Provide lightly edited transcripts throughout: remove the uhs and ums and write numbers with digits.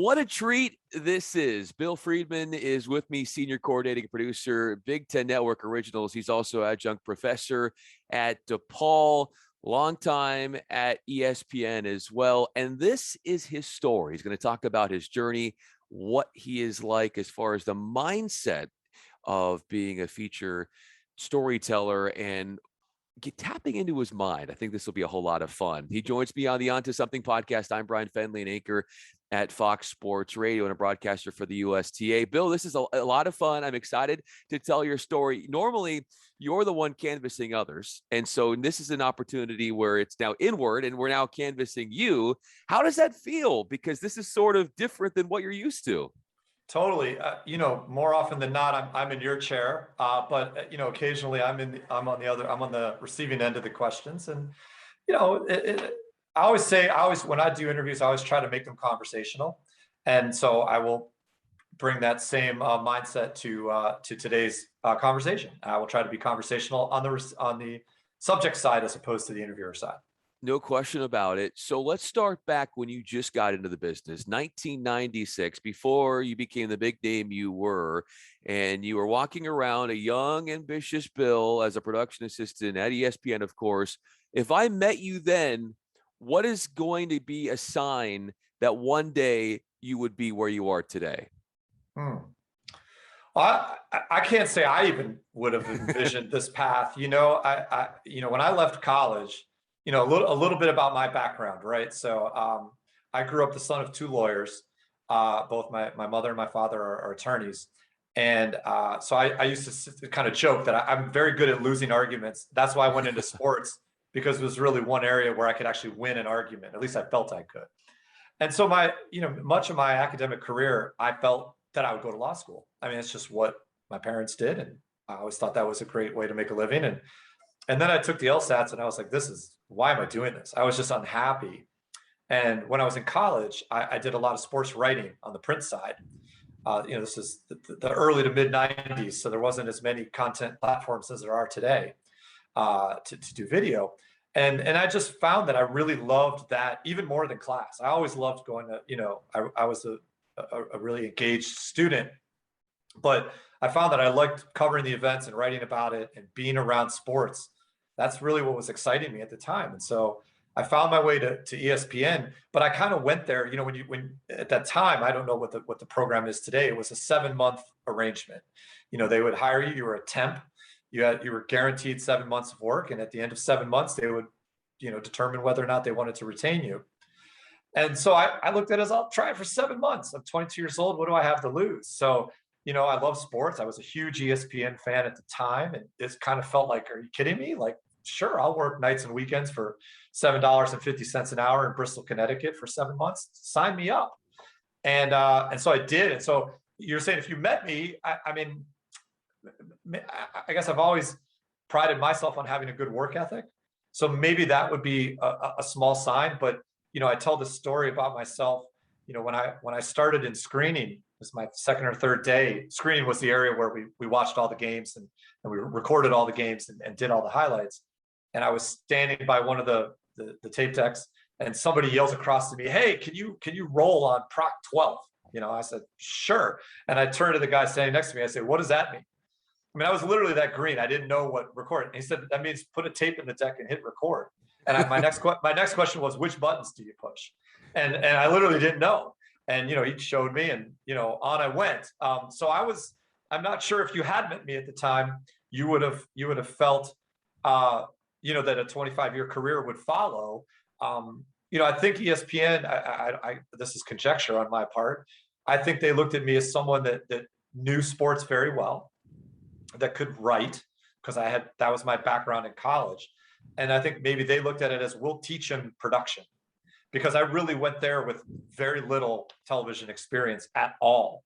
What a treat this is. Bill Friedman is with me, senior coordinating producer, Big Ten Network Originals. He's also adjunct professor at DePaul, longtime at ESPN as well. And this is his story. He's going to talk about his journey, what he is like as far as the mindset of being a feature storyteller and tapping into his mind. I think this will be a whole lot of fun. He joins me on the On to Something podcast. I'm Bryan Fenley, an anchor at Fox Sports Radio and a broadcaster for the USTA. Bill, this is a lot of fun. I'm excited to tell your story. Normally, you're the one canvassing others. And so this is an opportunity where it's now inward and we're now canvassing you. How does that feel? Because this is sort of different than what you're used to. Totally. More often than not, I'm in your chair. Occasionally I'm on the receiving end of the questions. And, when I do interviews, I always try to make them conversational. And so I will bring that same mindset to today's conversation. I will try to be conversational on the subject side as opposed to the interviewer side. No question about it. So let's start back when you just got into the business, 1996, before you became the big name you were, and you were walking around a young, ambitious Bill as a production assistant at ESPN, of course. If I met you then, what is going to be a sign that one day you would be where you are today? I can't say I even would have envisioned this path. When I left college, a little bit about my background, right? So I grew up the son of two lawyers. Both my mother and my father are attorneys. And so I used to kind of joke that I'm very good at losing arguments. That's why I went into sports, because it was really one area where I could actually win an argument. At least I felt I could. And so much of my academic career, I felt that I would go to law school. I mean, it's just what my parents did. And I always thought that was a great way to make a living. And then I took the LSATs and I was like, why am I doing this? I was just unhappy. And when I was in college, I did a lot of sports writing on the print side. This is the early to mid 90s. So there wasn't as many content platforms as there are today to do video. And I just found that I really loved that even more than class. I always loved going to, I was a really engaged student, but I found that I liked covering the events and writing about it and being around sports. That's really what was exciting me at the time. And so I found my way to ESPN, but I kind of went there, when at that time, I don't know what the program is today. It was a 7-month arrangement. They would hire you, you were a temp, you were guaranteed 7 months of work. And at the end of 7 months, they would, determine whether or not they wanted to retain you. And so I looked at it as, I'll try it for 7 months. I'm 22 years old. What do I have to lose? So, I love sports. I was a huge ESPN fan at the time. And it kind of felt like, are you kidding me? Like, sure, I'll work nights and weekends for $7.50 an hour in Bristol, Connecticut for 7 months. Sign me up. And so I did. And so you're saying if you met me, I guess I've always prided myself on having a good work ethic. So maybe that would be a small sign. But, I tell this story about myself. When I started in screening, it was my second or third day. Screening was the area where we watched all the games and we recorded all the games and did all the highlights. And I was standing by one of the tape decks, and somebody yells across to me, "Hey, can you roll on Proc 12?" I said, "Sure." And I turned to the guy standing next to me. I said, "What does that mean?" I mean, I was literally that green. I didn't know what record. And he said, "That means put a tape in the deck and hit record." And my next question was, "Which buttons do you push?" And I literally didn't know. And he showed me, and on I went. So I'm not sure if you had met me at the time, you would have felt that a 25-year career would follow. I think ESPN, this is conjecture on my part. I think they looked at me as someone that knew sports very well, that could write, because that was my background in college. And I think maybe they looked at it as, we'll teach him production, because I really went there with very little television experience at all.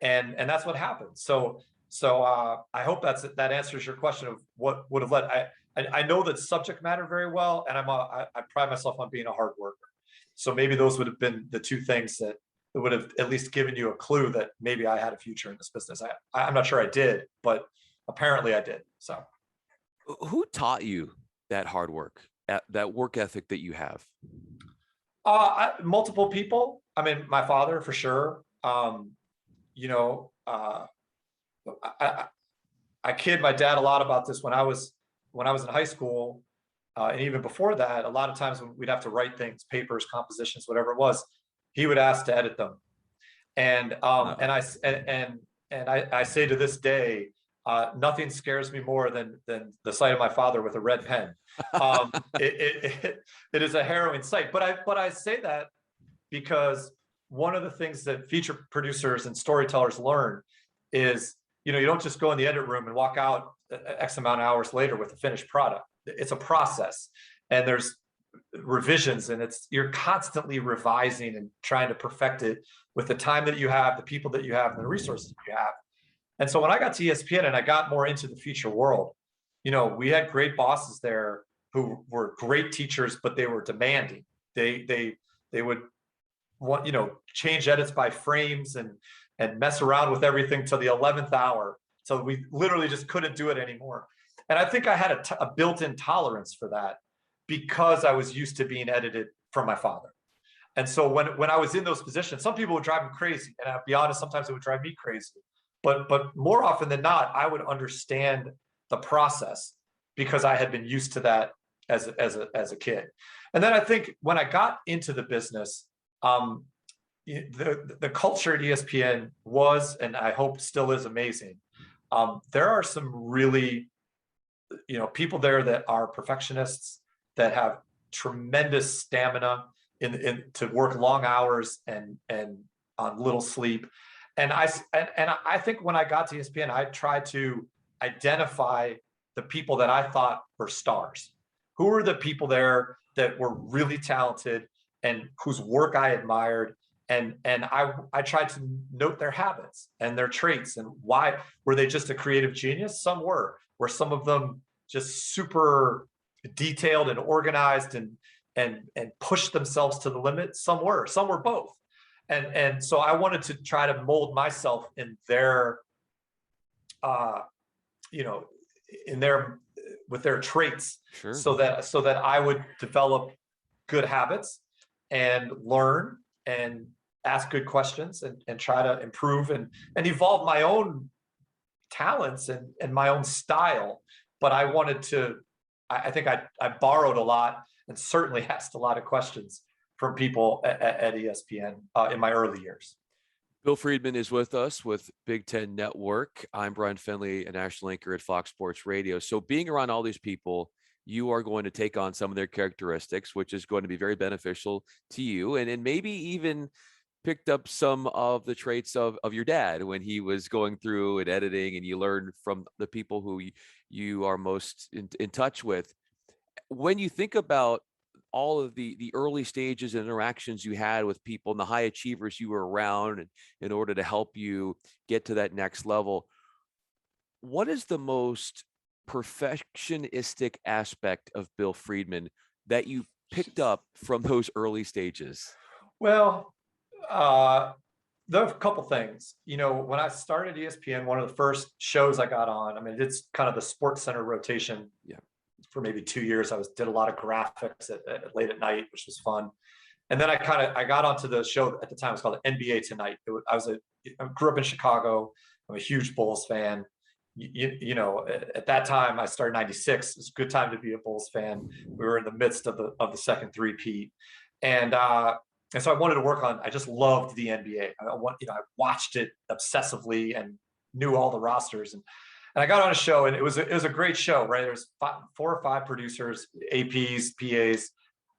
And that's what happened. So I hope that answers your question of what would have led. I know that subject matter very well, and I pride myself on being a hard worker. So maybe those would have been the two things that would have at least given you a clue that maybe I had a future in this business. I'm not sure I did, but apparently I did. So, who taught you that hard work, that work ethic that you have? Multiple people. I mean, my father for sure. You know, I, I kid my dad a lot about this when I was in high school, and even before that. A lot of times when we'd have to write things, papers, compositions, whatever it was, he would ask to edit them. Oh, And I say to this day, nothing scares me more than the sight of my father with a red pen. It is a harrowing sight. But I say that because one of the things that feature producers and storytellers learn is, you don't just go in the edit room and walk out X amount of hours later with a finished product. It's a process, and there's revisions, and you're constantly revising and trying to perfect it with the time that you have, the people that you have, and the resources that you have. And so when I got to ESPN and I got more into the feature world, we had great bosses there who were great teachers, but they were demanding. They would want, change edits by frames and mess around with everything till the 11th hour. So we literally just couldn't do it anymore. And I think I had a built-in tolerance for that because I was used to being edited from my father. And so when I was in those positions, some people would drive me crazy. And I'll be honest, sometimes it would drive me crazy. But more often than not, I would understand the process because I had been used to that as a kid. And then I think when I got into the business, the culture at ESPN was, and I hope still is, amazing. There are some really, people there that are perfectionists, that have tremendous stamina in to work long hours and on little sleep. And I think when I got to ESPN, I tried to identify the people that I thought were stars. Who were the people there that were really talented and whose work I admired? And I tried to note their habits and their traits, and why were they just a creative genius? Some were some of them just super detailed and organized and pushed themselves to the limit. Some were both. And so I wanted to try to mold myself in their, in their, with their traits, sure. so that I would develop good habits and learn and ask good questions and try to improve and evolve my own talents and my own style. But I wanted to, I think I borrowed a lot and certainly asked a lot of questions from people at ESPN in my early years. Bill Friedman is with us with Big Ten Network. I'm Bryan Fenley, a national anchor at Fox Sports Radio. So being around all these people, you are going to take on some of their characteristics, which is going to be very beneficial to you, and maybe even picked up some of the traits of your dad when he was going through and editing, and you learn from the people who you are most in touch with. When you think about all of the early stages and interactions you had with people and the high achievers you were around, and in order to help you get to that next level, what is the most perfectionistic aspect of Bill Friedman that you picked up from those early stages? Well, there are a couple things. When I started ESPN, one of the first shows I got on, I mean, it's kind of the Sports Center rotation. Yeah. For maybe 2 years, did a lot of graphics late at night, which was fun. And then I got onto the show at the time. It was called NBA Tonight. I grew up in Chicago. I'm a huge Bulls fan. At that time, I started '96. It was a good time to be a Bulls fan. We were in the midst of the second three-peat, and so I wanted to work on. I just loved the NBA. I watched it obsessively and knew all the rosters. And I got on a show, and it was a great show, right? There was 4 or 5 producers, APs, PAs,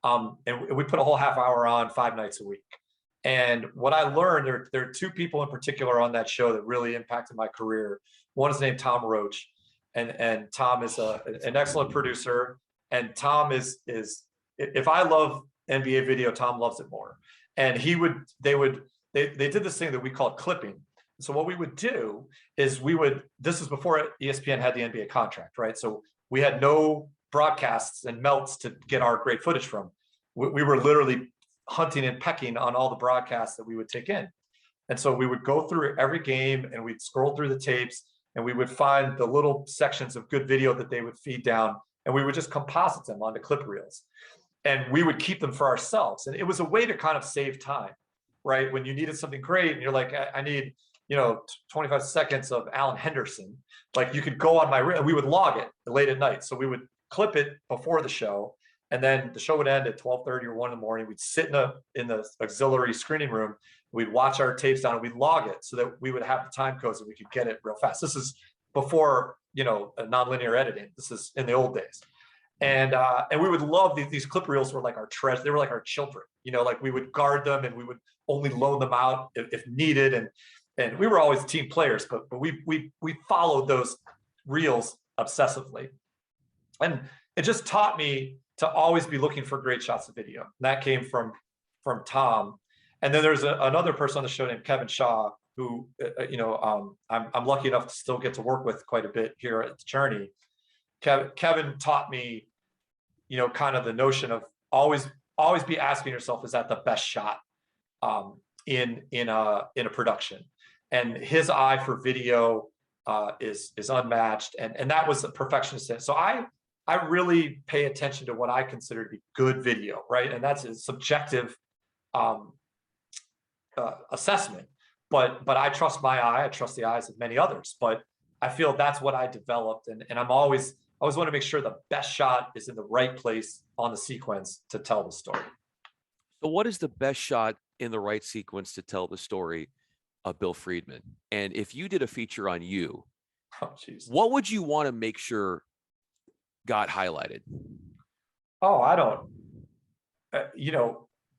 and we put a whole half hour on 5 nights a week. And what I learned, there are 2 people in particular on that show that really impacted my career. One is named Tom Roach, and Tom is an excellent producer. And Tom is if I love NBA video, Tom loves it more. And they did this thing that we called clipping. So what we would do is this is before ESPN had the NBA contract, right? So we had no broadcasts and melts to get our great footage from. We were literally hunting and pecking on all the broadcasts that we would take in. And so we would go through every game and we'd scroll through the tapes and we would find the little sections of good video that they would feed down, and we would just composite them onto clip reels. And we would keep them for ourselves. And it was a way to kind of save time. right? When you needed something great and you're like, I need, 25 seconds of Alan Henderson. Like you could go on we would log it late at night. So we would clip it before the show, and then the show would end at 12:30 or 1 in the morning. We'd sit in the auxiliary screening room. We'd watch our tapes down and we'd log it so that we would have the time codes and we could get it real fast. This is before, nonlinear editing. This is in the old days. And we would love these clip reels were like our treasure. They were like our children, like we would guard them and we would only loan them out if needed. And we were always team players, but we followed those reels obsessively. And it just taught me to always be looking for great shots of video. And that came from Tom. And then there's another person on the show named Kevin Shaw, who, I'm lucky enough to still get to work with quite a bit here at the Journey. Kevin taught me, kind of the notion of always be asking yourself, is that the best shot in a production? And his eye for video is unmatched, and that was a perfectionist. So I really pay attention to what I consider to be good video, right? And that's a subjective assessment. But I trust my eye. I trust the eyes of many others. But I feel that's what I developed, and I always want to make sure the best shot is in the right place on the sequence to tell the story. So what is the best shot in the right sequence to tell the story of Bill Friedman? And if you did a feature on you, what would you want to make sure got highlighted? Oh, I don't,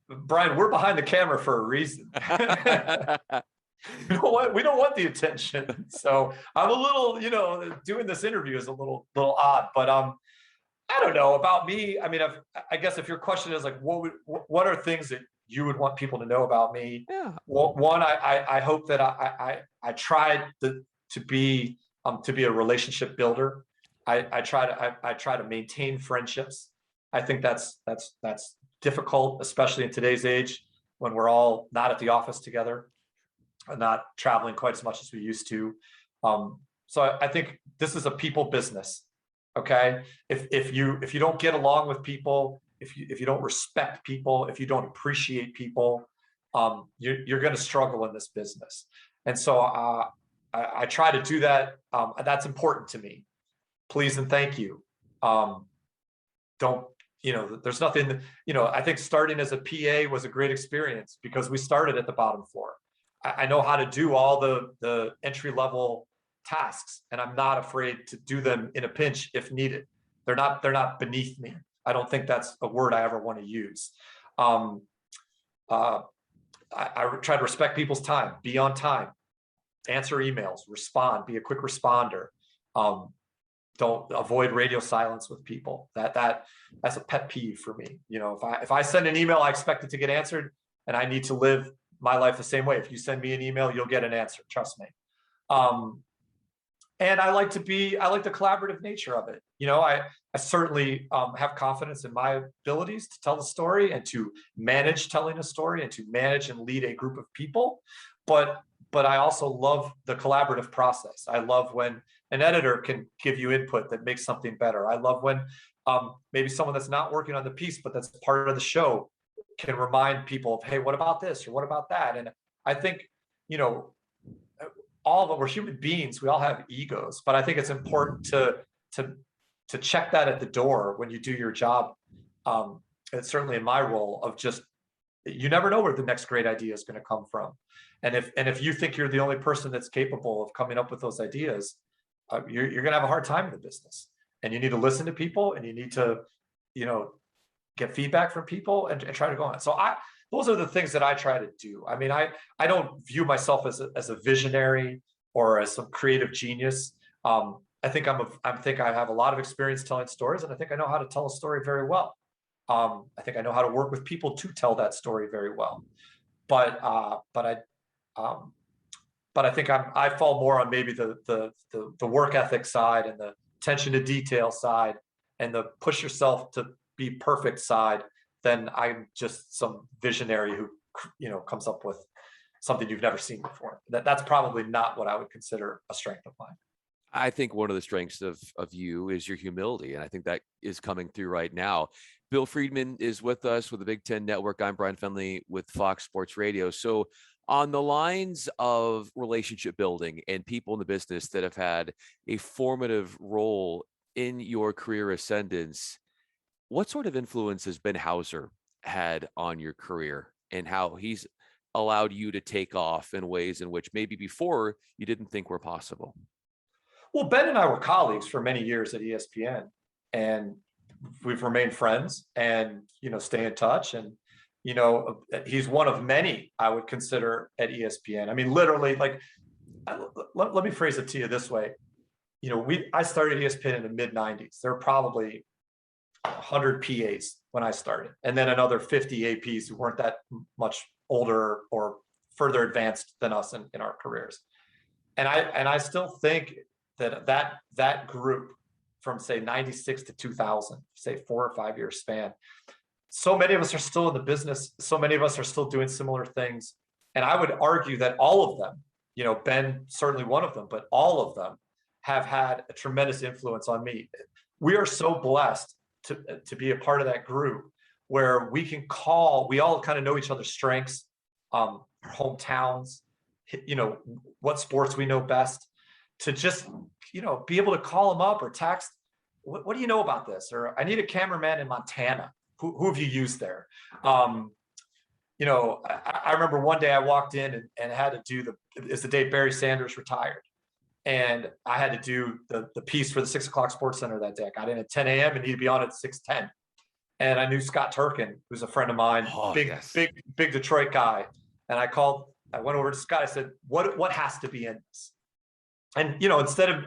Bryan, we're behind the camera for a reason. We don't want the attention. So I'm a little, doing this interview is a little odd, but I don't know about me. I mean, I guess if your question is like, what are things that you would want people to know about me? Yeah. Well, one, I hope that I tried to be a relationship builder. I try to maintain friendships. I think that's difficult, especially in today's age when we're all not at the office together, not traveling quite as much as we used to. So I think this is a people business. Okay. If you don't get along with people, if you don't respect people, if you don't appreciate people, you're going to struggle in this business. And so I try to do that. That's important to me. Please and thank you. There's nothing, I think starting as a PA was a great experience because we started at the bottom floor. I know how to do all the entry level tasks, and I'm not afraid to do them in a pinch if needed. They're not beneath me. I don't think that's a word I ever want to use. I try to respect people's time, be on time, answer emails, respond, be a quick responder. Don't avoid radio silence with people. That's a pet peeve for me. If I send an email, I expect it to get answered, and I need to live my life the same way. If you send me an email, you'll get an answer. Trust me. And I like the collaborative nature of it. I certainly have confidence in my abilities to tell the story and to manage telling a story and to manage and lead a group of people. But I also love the collaborative process. I love when an editor can give you input that makes something better. I love when maybe someone that's not working on the piece, but that's part of the show, can remind people of, hey, what about this or what about that? And I think, all of us, we're human beings. We all have egos, but I think it's important to check that at the door when you do your job. It's certainly in my role of just, you never know where the next great idea is going to come from. And if you think you're the only person that's capable of coming up with those ideas, you're going to have a hard time in the business. And you need to listen to people, and you need to, get feedback from people and try to go on. So those are the things that I try to do. I mean, I don't view myself as a visionary or as some creative genius. I think I have a lot of experience telling stories, and I think I know how to tell a story very well. I think I know how to work with people to tell that story very well. But I think I fall more on maybe the work ethic side and the attention to detail side and the push yourself to be perfect side than I'm just some visionary who comes up with something you've never seen before. That's probably not what I would consider a strength of mine. I think one of the strengths of you is your humility. And I think that is coming through right now. Bill Friedman is with us with the Big Ten Network. I'm Bryan Fenley with Fox Sports Radio. So, on the lines of relationship building and people in the business that have had a formative role in your career ascendance, what sort of influence has Ben Hauser had on your career and how he's allowed you to take off in ways in which maybe before you didn't think were possible? Well, Ben and I were colleagues for many years at ESPN, and we've remained friends and, stay in touch. And, he's one of many I would consider at ESPN. I mean, literally, like, let me phrase it to you this way. I started ESPN in the mid 90s. There were probably 100 PAs when I started, and then another 50 APs who weren't that much older or further advanced than us in our careers. And I still think that group from, say, 96 to 2000, say 4 or 5 year span, so many of us are still in the business. So many of us are still doing similar things. And I would argue that all of them, Ben, certainly one of them, but all of them have had a tremendous influence on me. We are so blessed to be a part of that group where we all kind of know each other's strengths, our hometowns, what sports we know best, to just, be able to call them up or text, what do you know about this? Or I need a cameraman in Montana. Who have you used there? I remember one day I walked in and had to do it's the day Barry Sanders retired. And I had to do the piece for the 6 o'clock Sports Center that day. I got in at 10 a.m. and he'd be on at 6:10. And I knew Scott Turkin, who's a friend of mine, big Detroit guy. And I went over to Scott. I said, what has to be in this? And,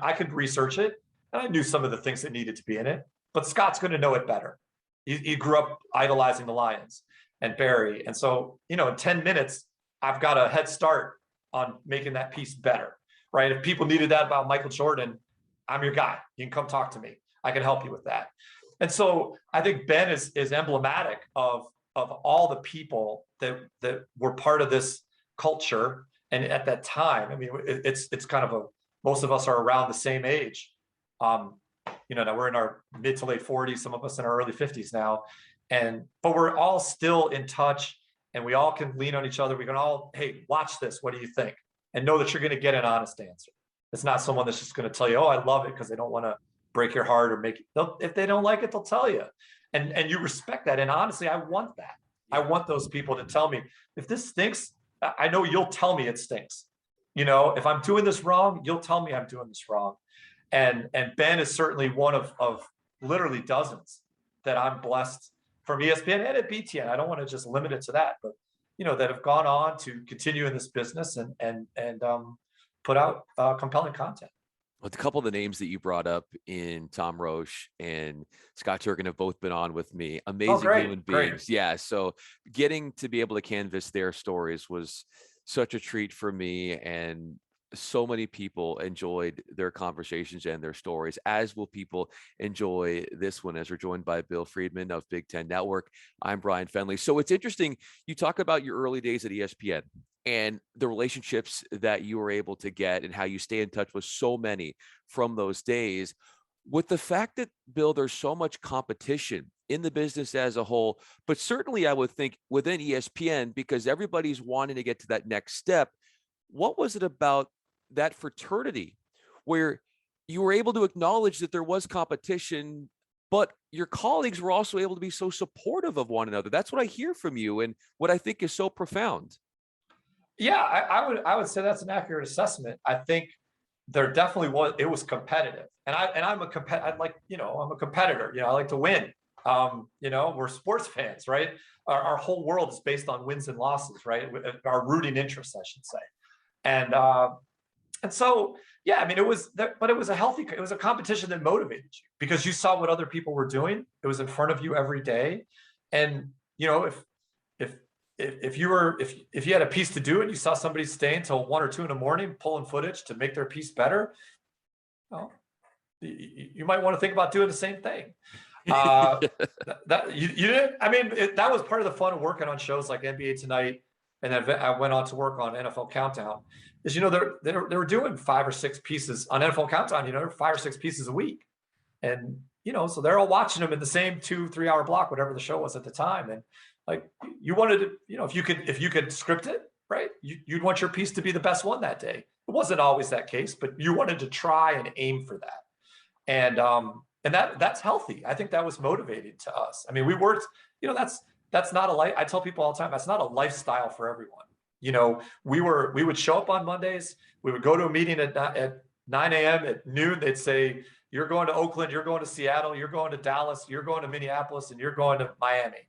I could research it, and I knew some of the things that needed to be in it, but Scott's going to know it better. He grew up idolizing the Lions and Barry. And so, in 10 minutes, I've got a head start on making that piece better, right? If people needed that about Michael Jordan, I'm your guy. You can come talk to me. I can help you with that. And so I think Ben is emblematic of all the people that were part of this culture. And at that time, I mean, it's kind of most of us are around the same age. Now we're in our mid to late 40s, some of us in our early 50s now. But we're all still in touch, and we all can lean on each other. We can all, hey, watch this. What do you think? And know that you're going to get an honest answer. It's not someone that's just going to tell you, oh, I love it, because they don't want to break your heart or make it. If they don't like it, they'll tell you. And you respect that. And honestly, I want that. I want those people to tell me, if this stinks, I know you'll tell me it stinks. If I'm doing this wrong, you'll tell me I'm doing this wrong. And Ben is certainly one of literally dozens that I'm blessed from ESPN and at BTN. I don't want to just limit it to that, but that have gone on to continue in this business and put out compelling content. Well, a couple of the names that you brought up in Tom Roche and Scott Turkin have both been on with me. Amazing human beings. Great. Yeah. So getting to be able to canvas their stories was such a treat for me, and so many people enjoyed their conversations and their stories, as will people enjoy this one, as we're joined by Bill Friedman of Big Ten Network. I'm Bryan Fenley. So it's interesting. You talk about your early days at ESPN and the relationships that you were able to get and how you stay in touch with so many from those days. With the fact that, Bill, there's so much competition in the business as a whole, but certainly I would think within ESPN, because everybody's wanting to get to that next step. What was it about that fraternity where you were able to acknowledge that there was competition, but your colleagues were also able to be so supportive of one another? That's what I hear from you, and what I think is so profound. Yeah, I would say that's an accurate assessment. I think there definitely was. It was competitive, and I'm a competitor. I like to win. We're sports fans, right? Our whole world is based on wins and losses, right? Our rooting interests, I should say. And so, yeah, I mean, it was a competition that motivated you because you saw what other people were doing. It was in front of you every day. And, if you had a piece to do and you saw somebody stay until 1 or 2 in the morning, pulling footage to make their piece better, well, you might want to think about doing the same thing. That was part of the fun of working on shows like NBA Tonight. And then I went on to work on NFL Countdown. Is they were doing 5 or 6 pieces on NFL Countdown. 5 or 6 pieces a week, and so they're all watching them in the same 2-3 hour block, whatever the show was at the time. And like, you wanted to, if you could script it, right, you'd want your piece to be the best one that day. It wasn't always that case, but you wanted to try and aim for that. And that's healthy. I think that was motivating to us. I mean, we worked, that's not a life. I tell people all the time, that's not a lifestyle for everyone. We would show up on Mondays. We would go to a meeting at 9 a.m. At noon, they'd say, you're going to Oakland, you're going to Seattle, you're going to Dallas, you're going to Minneapolis, and you're going to Miami.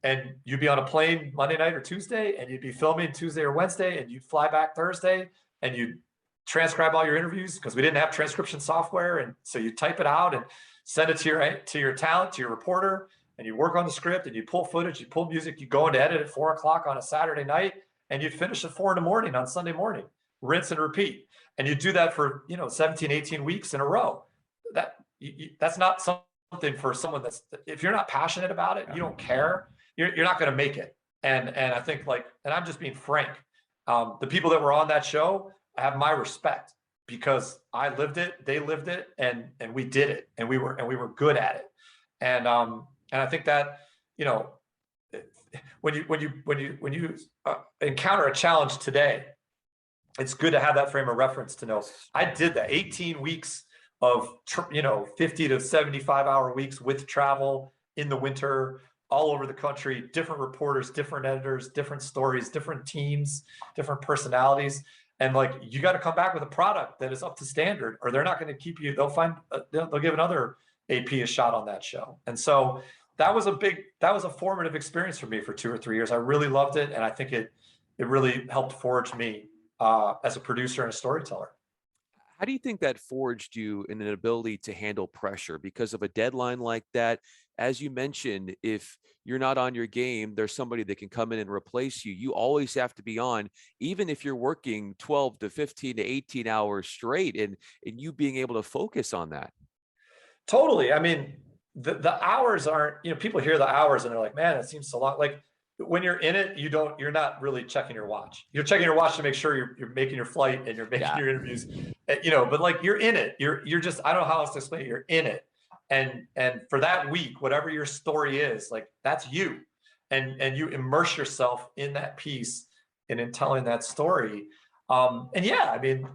And you'd be on a plane Monday night or Tuesday, and you'd be filming Tuesday or Wednesday, and you'd fly back Thursday, and you'd transcribe all your interviews because we didn't have transcription software. And so you type it out and send it to your talent, to your reporter, and you work on the script, and you pull footage, you pull music, you go into edit at 4 o'clock on a Saturday night, and you'd finish at 4 a.m. on Sunday morning, rinse and repeat. And you do that for 17, 18 weeks in a row. That's not something for someone if you're not passionate about it, you don't care, you're not going to make it. And I think and I'm just being frank, the people that were on that show have my respect because I lived it, they lived it, and we did it, and we were good at it. And I think that when you encounter a challenge today, it's good to have that frame of reference to know I did that 18 weeks of 50 to 75 hour weeks with travel in the winter all over the country, different reporters, different editors, different stories, different teams, different personalities. And you got to come back with a product that is up to standard, or they're not going to keep you. They'll give another AP a shot on that show. And so that was a formative experience for me for 2 or 3 years. I really loved it. And I think it really helped forge me as a producer and a storyteller. How do you think that forged you in an ability to handle pressure because of a deadline like that? As you mentioned, if you're not on your game, there's somebody that can come in and replace you. You always have to be on, even if you're working 12 to 15 to 18 hours straight, and you being able to focus on that. Totally. I mean, the hours aren't, people hear the hours and they're like, man, it seems so long. When you're in it, you're not really checking your watch. You're checking your watch to make sure you're making your flight and you're making your interviews, but you're in it. You're just, I don't know how else to explain it. You're in it. And for that week, whatever your story is, that's you. And you immerse yourself in that piece and in telling that story. And yeah, I mean,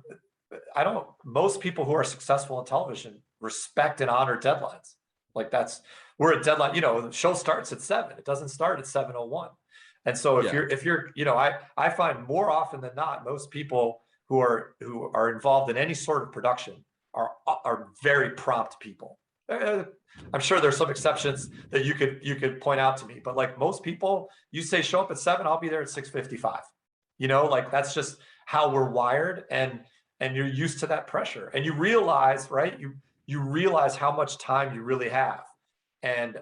most people who are successful in television respect and honor deadlines. We're at deadline, the show starts at 7. It doesn't start at 7:01. And so if you're, I find more often than not, most people who are involved in any sort of production are very prompt people. I'm sure there's some exceptions that you could point out to me, but most people, you say show up at 7, I'll be there at 6:55. That's just how we're wired, and you're used to that pressure, and you realize, right? You realize how much time you really have. And,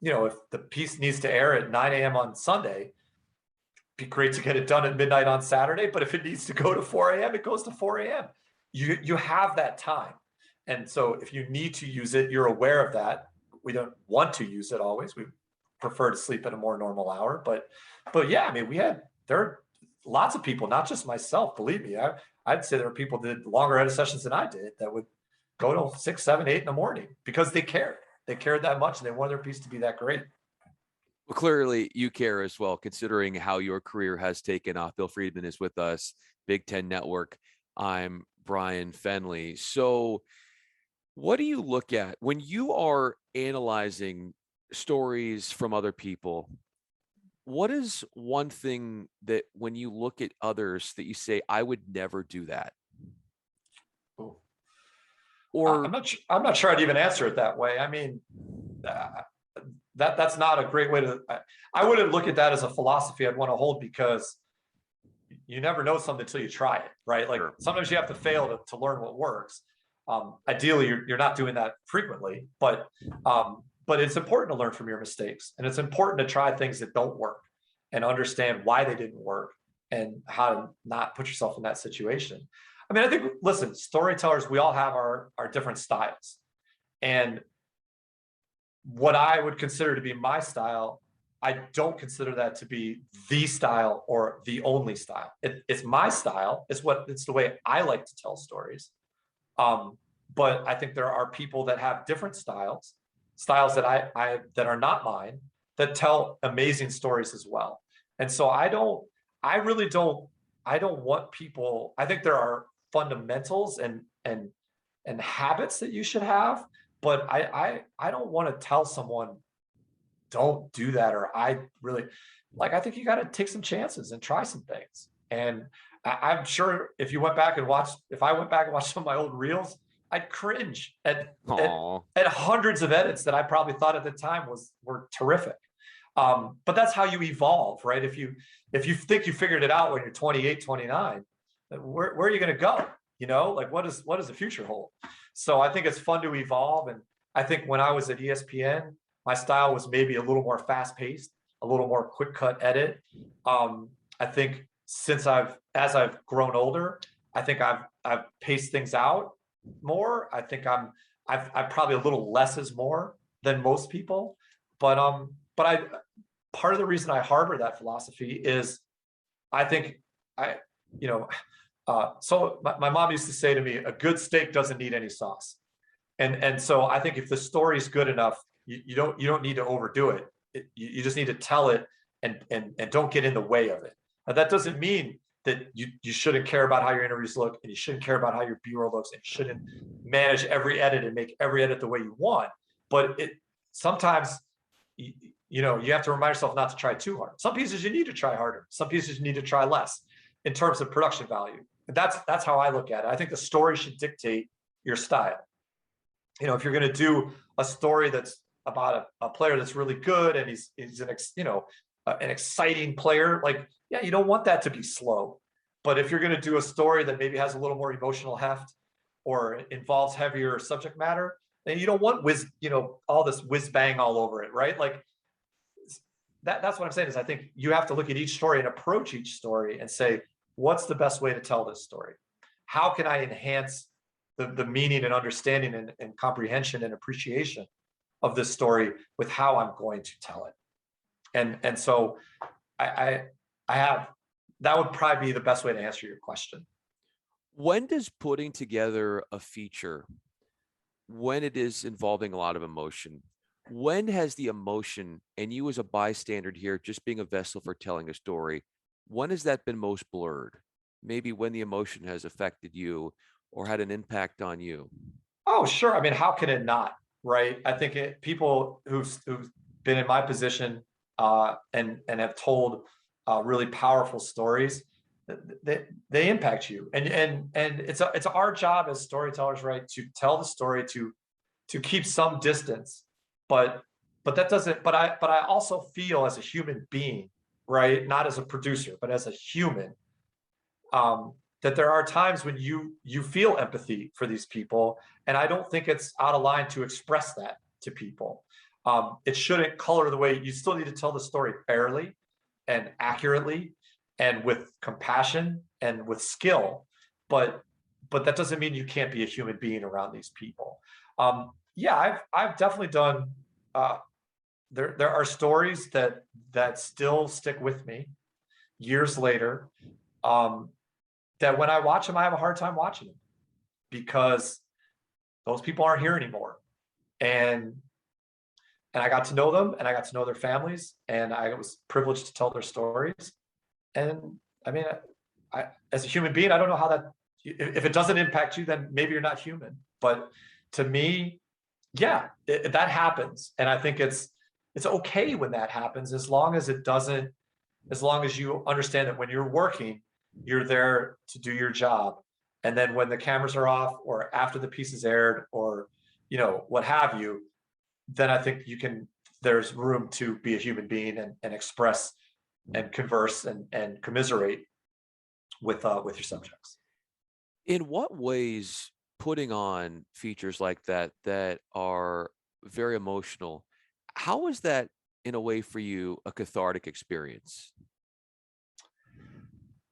if the piece needs to air at 9 a.m. on Sunday, it'd be great to get it done at midnight on Saturday. But if it needs to go to 4 a.m., it goes to 4 a.m. You have that time. And so if you need to use it, you're aware of that. We don't want to use it always. We prefer to sleep at a more normal hour. But yeah, I mean, there are lots of people, not just myself, believe me. I'd say there are people that did longer edit sessions than I did that would go till 6, 7, 8 in the morning because they cared. They cared that much, and they wanted their piece to be that great. Well, clearly you care as well, considering how your career has taken off. Bill Friedman is with us, Big Ten Network. I'm Bryan Fenley. So what do you look at when you are analyzing stories from other people? What is one thing that when you look at others that you say, I would never do that? Or I'm not sure I'd even answer it that way. I mean, that's not a great way to. I wouldn't look at that as a philosophy I'd want to hold, because you never know something until you try it, right? Sure. Sometimes you have to fail to learn what works. Ideally, you're not doing that frequently, but it's important to learn from your mistakes, and it's important to try things that don't work and understand why they didn't work and how to not put yourself in that situation. I mean, I think, listen, storytellers, we all have our different styles. And what I would consider to be my style, I don't consider that to be the style or the only style. It's my style. It's the way I like to tell stories. but I think there are people that have different styles that I that are not mine, that tell amazing stories as well. And so I really don't, I don't want people, I think there are fundamentals and habits that you should have, but I don't want to tell someone don't do that, or I really, like, I think you got to take some chances and try some things. And I'm sure if you went back and watched, if I went back and watched some of my old reels, I'd cringe Aw. at hundreds of edits that I probably thought at the time were terrific. But that's how you evolve, right? If you think you figured it out when you're 28, 29, where are you going to go? You know, like what does the future hold? So I think it's fun to evolve. And I think when I was at ESPN, my style was maybe a little more fast paced, a little more quick cut edit. I think as I've grown older, I think I've paced things out more. I think I'm probably a little less is more than most people, but I part of the reason I harbor that philosophy is I think I you know so my mom used to say to me, a good steak doesn't need any sauce. And so I think if the story's good enough, you don't need to overdo it. You just need to tell it and don't get in the way of it. Now, that doesn't mean that you shouldn't care about how your interviews look, and you shouldn't care about how your B-roll looks, and you shouldn't manage every edit and make every edit the way you want. But sometimes you have to remind yourself not to try too hard. Some pieces you need to try harder. Some pieces you need to try less in terms of production value. And that's how I look at it. I think the story should dictate your style. If you're going to do a story that's about a player that's really good and he's an exciting player, like, yeah, you don't want that to be slow. But if you're going to do a story that maybe has a little more emotional heft or involves heavier subject matter, then you don't want all this whiz bang all over it, right? Like that's what I'm saying is I think you have to look at each story and approach each story and say, what's the best way to tell this story? How can I enhance the meaning and understanding and comprehension and appreciation of this story with how I'm going to tell it? And so I have, that would probably be the best way to answer your question. When does putting together a feature, when it is involving a lot of emotion, when has the emotion, and you as a bystander here, just being a vessel for telling a story, when has that been most blurred? Maybe when the emotion has affected you or had an impact on you? Oh, sure. I mean, how can it not, right? I think people who've been in my position and have told really powerful stories, they impact you, and it's our job as storytellers, right, to tell the story, to keep some distance, but that doesn't. But I also feel as a human being, right, not as a producer, but as a human, that there are times when you feel empathy for these people, and I don't think it's out of line to express that to people. It shouldn't color the way you still need to tell the story fairly and accurately and with compassion and with skill, but that doesn't mean you can't be a human being around these people. Yeah, I've definitely done. There are stories that still stick with me years later. That when I watch them, I have a hard time watching them because those people aren't here anymore, and I got to know them, and I got to know their families, and I was privileged to tell their stories. And I mean, I as a human being, I don't know how that. If it doesn't impact you, then maybe you're not human. But to me, yeah, that happens, and I think it's okay when that happens, as long as it doesn't. As long as you understand that when you're working, you're there to do your job, and then when the cameras are off or after the piece is aired or what have you, then I think there's room to be a human being and express and converse and commiserate with your subjects. In what ways putting on features like that are very emotional, how is that in a way for you a cathartic experience?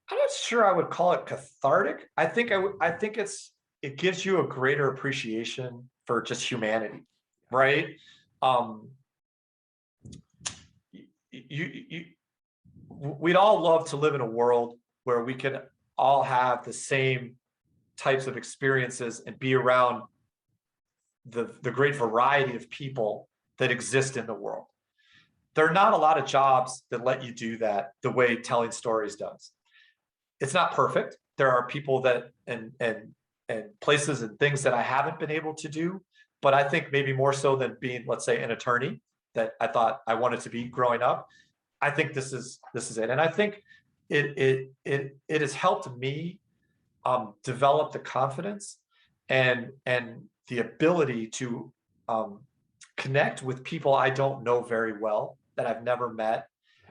I'm not sure I would call it cathartic. I think it gives you a greater appreciation for just humanity, right? Um, we'd all love to live in a world where we could all have the same types of experiences and be around the great variety of people that exist in the world. There are not a lot of jobs that let you do that the way telling stories does. It's not perfect. There are people that and places and things that I haven't been able to do, but I think maybe more so than being, let's say, an attorney that I thought I wanted to be growing up. I think this is it, and I think it has helped me develop the confidence and the ability to connect with people I don't know very well, that I've never met,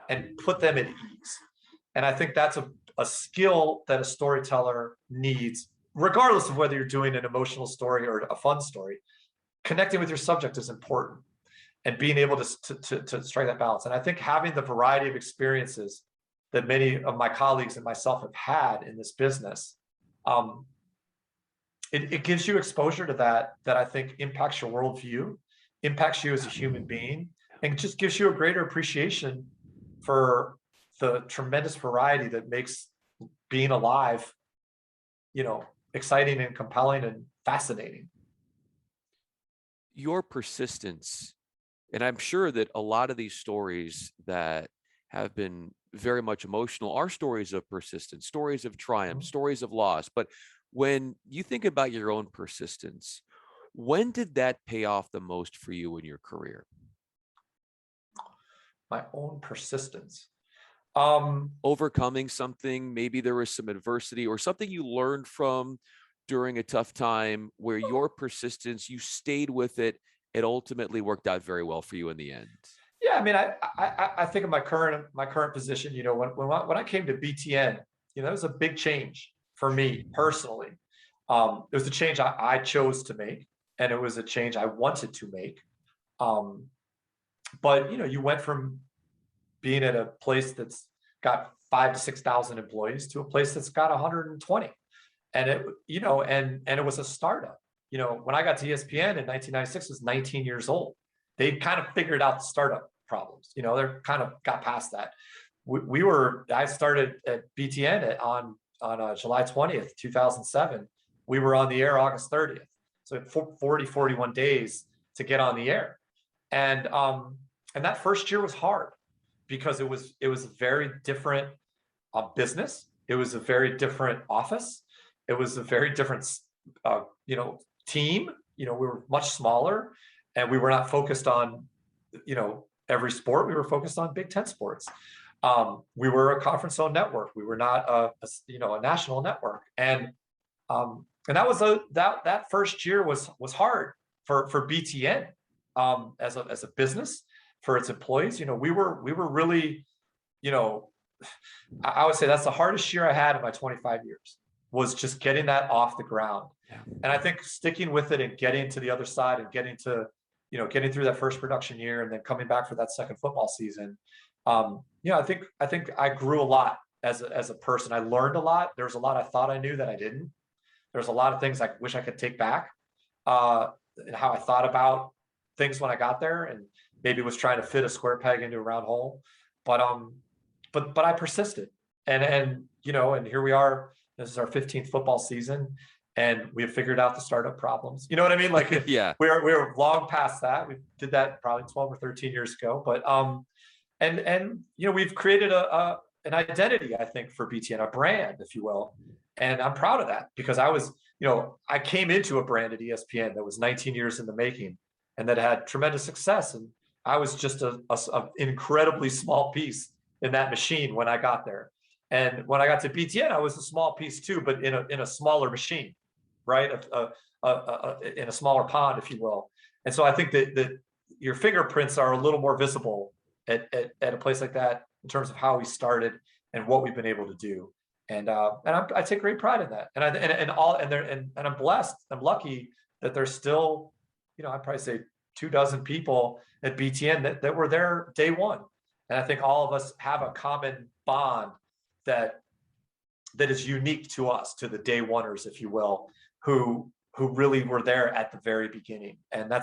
and put them at ease. And I think that's a skill that a storyteller needs, regardless of whether you're doing an emotional story or a fun story. Connecting with your subject is important, and being able to strike that balance. And I think having the variety of experiences that many of my colleagues and myself have had in this business, it gives you exposure to that I think impacts your worldview, impacts you as a human being, and just gives you a greater appreciation for the tremendous variety that makes being alive, exciting and compelling and fascinating. Your persistence, and I'm sure that a lot of these stories that have been very much emotional are stories of persistence, stories of triumph, stories of loss. But when you think about your own persistence, when did that pay off the most for you in your career? My own persistence. Overcoming something, maybe there was some adversity or something you learned from during a tough time where your persistence, you stayed with it, it ultimately worked out very well for you in the end. Yeah, I mean, I think of my current position. When I came to BTN, that was a big change for me personally. It was a change I chose to make, and it was a change I wanted to make. But you went from being at a place that's got 5,000 to 6,000 employees to a place that's got 120, and it was a startup. When I got to ESPN in 1996, I was 19 years old. They kind of figured out the startup problems. They're kind of got past that. I started at BTN on July 20th, 2007. We were on the air August 30th. So 41 days to get on the air. And that first year was hard because it was a very different business. It was a very different office. It was a very different, team. We were much smaller, and we were not focused on, every sport. We were focused on Big Ten sports. We were a conference-owned network. We were not a national network. And that was that first year was hard for BTN as a business, for its employees. We were really, I would say that's the hardest year I had in my 25 years, was just getting that off the ground. Yeah. And I think sticking with it and getting to the other side and getting through that first production year and then coming back for that second football season. I think I grew a lot as a person. I learned a lot. There was a lot I thought I knew that I didn't. There's a lot of things I wish I could take back, and how I thought about things when I got there, and maybe was trying to fit a square peg into a round hole. But I persisted, and here we are. This is our 15th football season, and we have figured out the startup problems. You know what I mean? Like, yeah, we're long past that. We did that probably 12 or 13 years ago. But we've created an identity, I think, for BTN, a brand, if you will. And I'm proud of that, because I came into a brand at ESPN that was 19 years in the making, and that had tremendous success. And I was just an incredibly small piece in that machine when I got there. And when I got to BTN, I was a small piece too, but in a smaller machine, right? In a smaller pond, if you will. And so I think that your fingerprints are a little more visible at a place like that in terms of how we started and what we've been able to do. And I take great pride in that. And I'm blessed. I'm lucky that there's still, I'd probably say 24 people at BTN that were there day one. And I think all of us have a common bond that is unique to us, to the day oneers, if you will, who really were there at the very beginning. And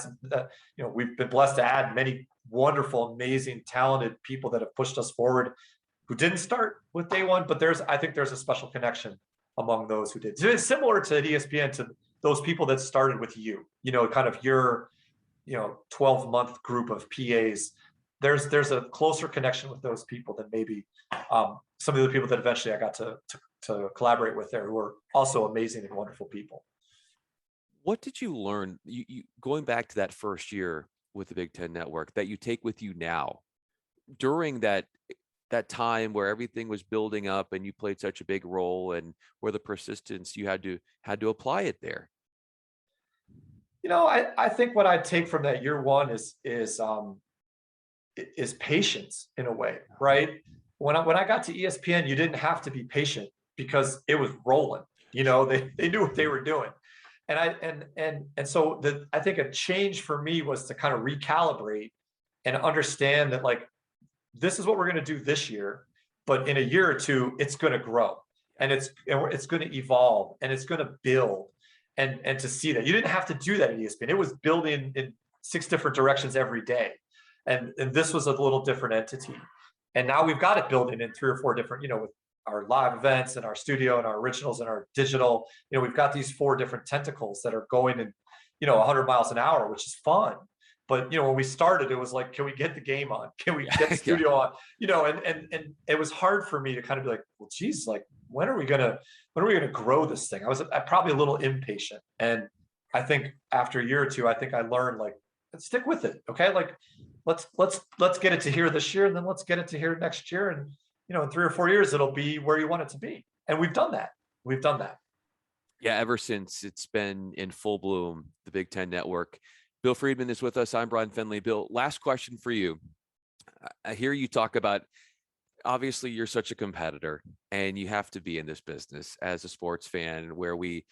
we've been blessed to add many wonderful, amazing, talented people that have pushed us forward, who didn't start with day one, but I think there's a special connection among those who did. So it's similar to ESPN, those people that started with you, kind of your, 12-month group of PAs, there's a closer connection with those people than maybe some of the people that eventually I got to collaborate with there, who are also amazing and wonderful people. What did you learn, you going back to that first year with the Big Ten Network, that you take with you now during that time where everything was building up and you played such a big role, and where the persistence you had to apply it there? I think what I take from that year one is patience in a way, right? When I got to ESPN, you didn't have to be patient because it was rolling. They knew what they were doing. So I think a change for me was to kind of recalibrate and understand that, like, this is what we're going to do this year, but in a year or two, it's going to grow, and it's going to evolve, and it's going to build. And to see that you didn't have to do that at ESPN. It was building in 6 different directions every day. And this was a little different entity. And now we've got it building in 3 or 4 different, with our live events and our studio and our originals and our digital, we've got these 4 different tentacles that are going in, 100 miles an hour, which is fun. But, when we started, it was like, can we get the game on? Can we get the studio on? And it was hard for me to kind of be like, well, geez, like, when are we going to grow this thing? I was probably a little impatient. And I think after a year or two, I think I learned, like, let's stick with it. Okay. Like, let's get it to here this year, and then let's get it to here next year. And, in 3 or 4 years, it'll be where you want it to be. And we've done that. Yeah, ever since it's been in full bloom, the Big Ten Network. Bill Friedman is with us. I'm Bryan Fenley. Bill, last question for you. I hear you talk about, obviously you're such a competitor, and you have to be in this business as a sports fan, where we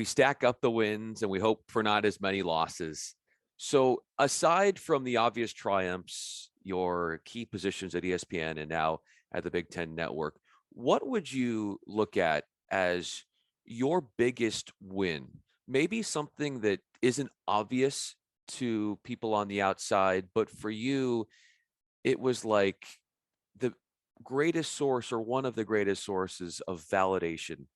stack up the wins and we hope for not as many losses. So aside from the obvious triumphs, your key positions at ESPN and now at the Big Ten Network, what would you look at as your biggest win? Maybe something that isn't obvious to people on the outside, but for you, it was like the greatest source, or one of the greatest sources of validation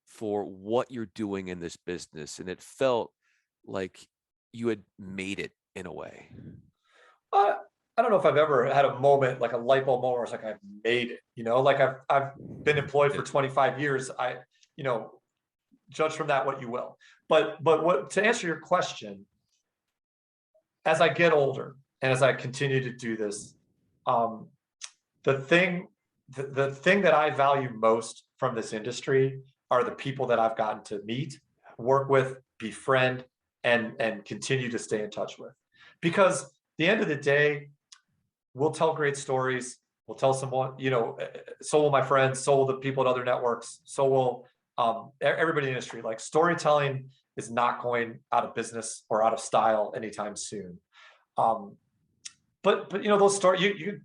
for what you're doing in this business. And it felt like you had made it in a way. I don't know if I've ever had a moment, like a light bulb moment, where it's like, I've made it, like I've been employed for 25 years. Judge from that what you will. But to answer your question, as I get older and as I continue to do this, the thing that I value most from this industry are the people that I've gotten to meet, work with, befriend, and continue to stay in touch with. Because at the end of the day, we'll tell great stories. We'll tell someone, so will my friends, so will the people at other networks, so will everybody in the industry. Like, storytelling is not going out of business or out of style anytime soon. But those stories, you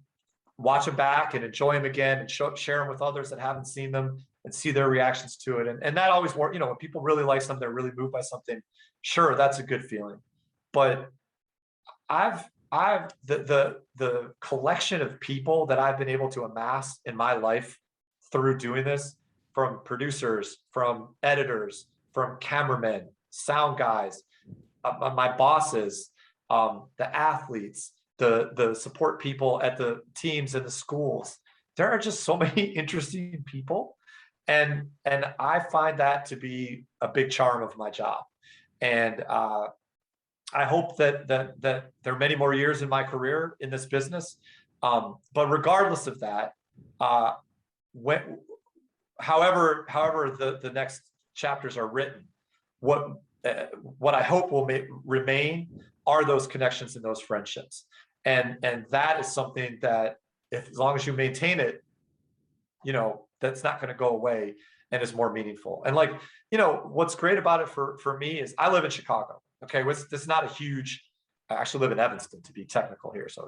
watch them back and enjoy them again, and share them with others that haven't seen them, and see their reactions to it. And that always works. When people really like something, they're really moved by something, sure, that's a good feeling. But the collection of people that I've been able to amass in my life through doing this, from producers, from editors, from cameramen, sound guys, my bosses, the athletes, the support people at the teams and the schools. There are just so many interesting people. And I find that to be a big charm of my job. And I hope that there are many more years in my career in this business. But regardless of that, however the next chapters are written, what I hope will remain are those connections and those friendships. And that is something that, as long as you maintain it, that's not going to go away, and is more meaningful. And what's great about it for me is I live in Chicago. Okay, this is not a huge. I actually live in Evanston, to be technical here, so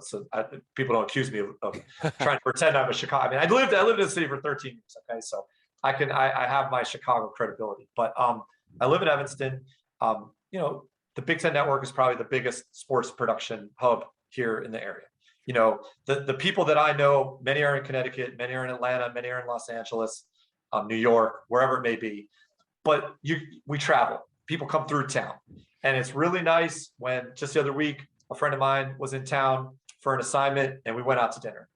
people don't accuse me of trying to pretend I'm a Chicago. I mean, I lived in the city for 13 years. Okay, so I have my Chicago credibility, but I live in Evanston. The Big Ten Network is probably the biggest sports production hub here in the area. The people that I know, many are in Connecticut, many are in Atlanta, many are in Los Angeles, New York, wherever it may be. But we travel. people come through town. And it's really nice when just the other week, a friend of mine was in town for an assignment and we went out to dinner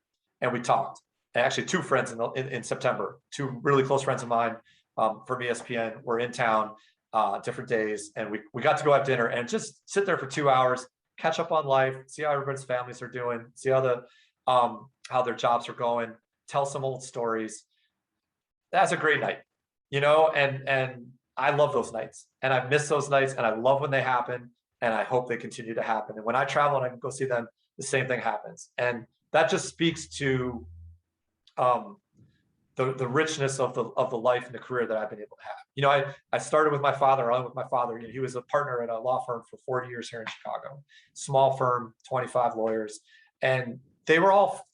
and we talked. And actually two friends in September, two really close friends of mine from ESPN were in town different days. And we got to go have dinner and just sit there for 2 hours, catch up on life, see how everybody's families are doing, see how their jobs are going, tell some old stories. That's a great night, and I love those nights and I miss those nights and I love when they happen and I hope they continue to happen. And when I travel and I can go see them, the same thing happens. And that just speaks to the richness of the life and the career that I've been able to have. I started with my father. I went with my father. He was a partner at a law firm for 40 years here in Chicago, small firm, 25 lawyers, and they were all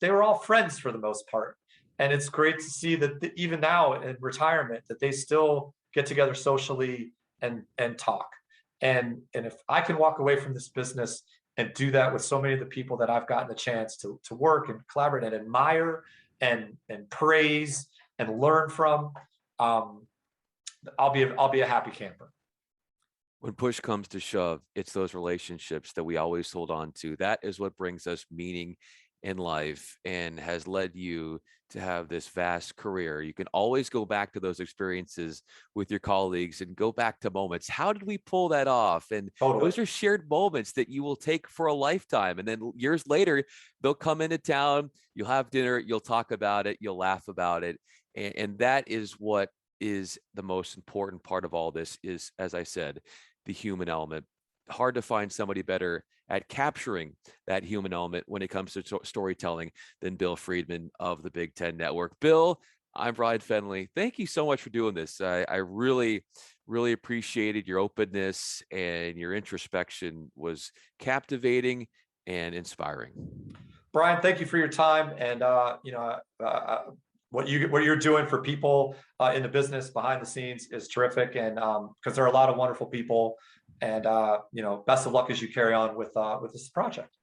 friends for the most part. And it's great to see that even now in retirement, that they still get together socially and talk. And if I can walk away from this business and do that with so many of the people that I've gotten the chance to work and collaborate and admire and praise and learn from, I'll be a happy camper. When push comes to shove, it's those relationships that we always hold on to. That is what brings us meaning in life and has led you to have this vast career. You can always go back to those experiences with your colleagues and go back to moments. How did we pull that off? And Totally. those are shared moments that you will take for a lifetime. And then years later, they'll come into town, you'll have dinner, you'll talk about it, you'll laugh about it. And that is what is the most important part of all this is, as I said, the human element. Hard to find somebody better at capturing that human element when it comes to storytelling than Bill Friedman of the Big Ten Network. Bill, I'm Bryan Fenley. Thank you so much for doing this. I really, really appreciated your openness, and your introspection was captivating and inspiring. Bryan, thank you for your time. And what you're doing for people in the business behind the scenes is terrific. And because there are a lot of wonderful people. And best of luck as you carry on with this project.